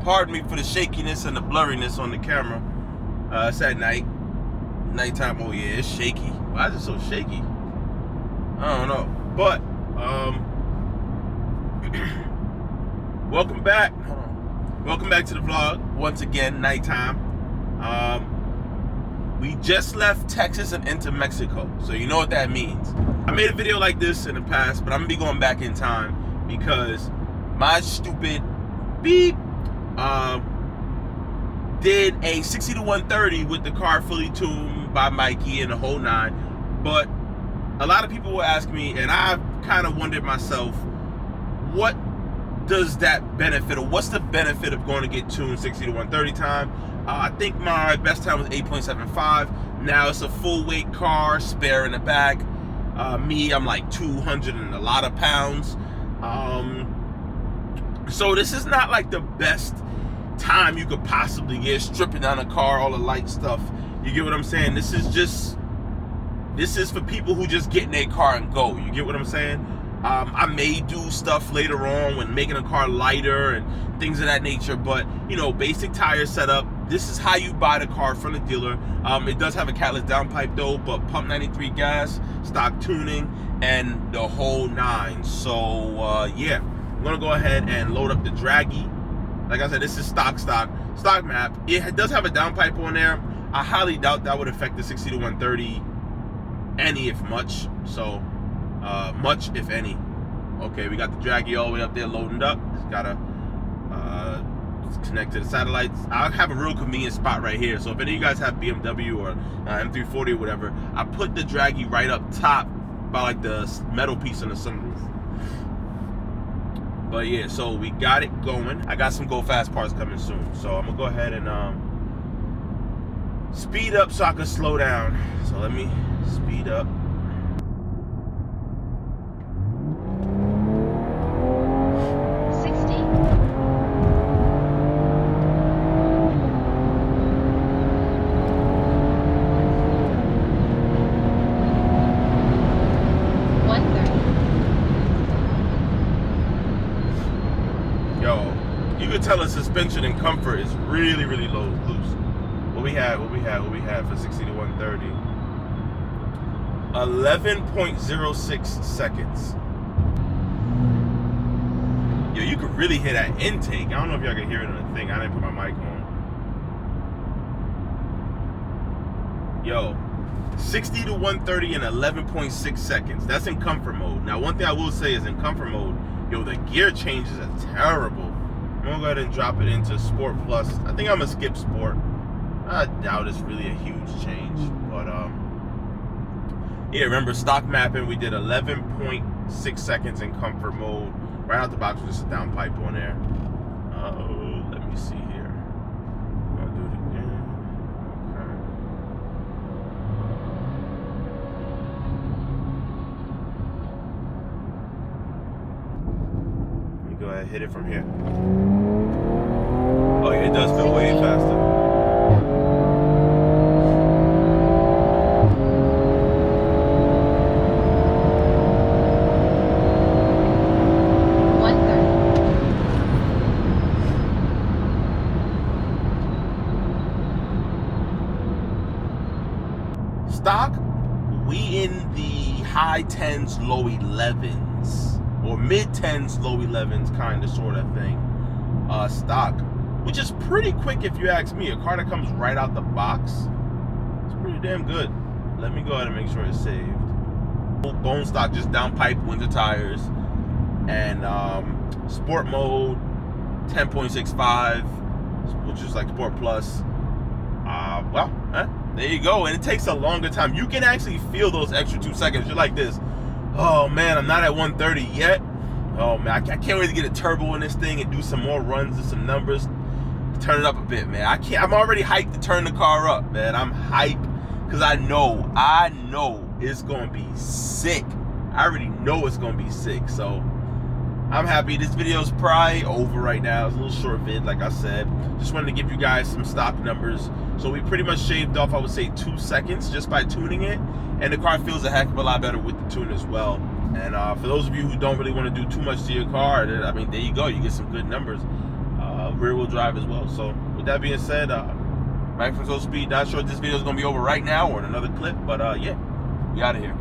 Pardon me for the shakiness and the blurriness on the camera. It's at nighttime. Oh yeah, it's shaky. Why is it so shaky? I don't know. But welcome back. Welcome back to the vlog. Once again, nighttime. We just left Texas and into Mexico, so you know what that means. I made a video like this in the past, but I'm gonna be going back in time because my stupid beep did a 60 to 130 with the car fully tuned by Mikey and the whole nine. But a lot of people will ask me, and I've kind of wondered myself, what does that benefit, or what's the benefit of going to get tuned 60 to 130 time? I think my best time was 8.75. Now it's a full weight car, spare in the back. I'm like 200 and a lot of pounds. So this is not like the best time you could possibly get, stripping down a car, all the light stuff. You get what I'm saying? This is for people who just get in their car and go. You get what I'm saying? I may do stuff later on when making a car lighter and things of that nature, but you know, basic tire setup. This is how you buy the car from the dealer. It does have a catalyst downpipe though, but pump 93 gas, stock tuning, and the whole nine. So yeah, I'm gonna go ahead and load up the Dragy. Like I said, this is stock map. It does have a downpipe on there. I highly doubt that would affect the 60 to 130 any, if much. So much if any. Okay, we got the Dragy all the way up there loading up. It's got connect to the satellites. I have a real convenient spot right here, so if any of you guys have BMW or M340 or whatever, I put the Dragy right up top by like the metal piece on the sunroof. But yeah, so we got it going. I got some go fast parts coming soon, so I'm gonna go ahead and speed up so I can slow down. So let me speed up. Tell us suspension and comfort is really loose. What we have for 60 to 130. 11.06 seconds. Yo, you could really hear that intake. I don't know if y'all can hear it on the thing. I didn't put my mic on. Yo, 60 to 130 in 11.6 seconds. That's in comfort mode. Now, one thing I will say is in comfort mode, yo, the gear changes are terrible. I'm gonna go ahead and drop it into Sport Plus. I think I'm gonna skip Sport. I doubt it's really a huge change, but yeah, remember stock mapping, we did 11.6 seconds in comfort mode. Right out the box with just a downpipe on there. Let me see here. I'm gonna do it again. Okay. Let me go ahead and hit it from here. Oh yeah, it does feel way faster. Stock, we in the high 10s, low 11s, or mid 10s, low 11s, kind of, sort of thing. Stock, which is pretty quick if you ask me. A car that comes right out the box, it's pretty damn good. Let me go ahead and make sure it's saved. Bone stock, just downpipe winter tires, and sport mode 10.65, which is like Sport Plus. There you go. And it takes a longer time. You can actually feel those extra 2 seconds. You're like this, oh man, I'm not at 130 yet. Oh man, I can't wait to get a turbo in this thing and do some more runs and some numbers. Turn it up a bit, man. I'm already hyped to turn the car up, man. I'm hyped because I know it's gonna be sick. I already know it's gonna be sick. So I'm happy. This video is probably over right now. It's a little short vid, like I said. Just wanted to give you guys some stock numbers. So we pretty much shaved off, I would say, 2 seconds just by tuning it. And the car feels a heck of a lot better with the tune as well. And for those of you who don't really want to do too much to your car, I mean, there you go. You get some good numbers. rear wheel drive as well. So with that being said, Mike from Slowspeed. Not sure if this video is gonna be over right now or in another clip, but yeah, we out of here.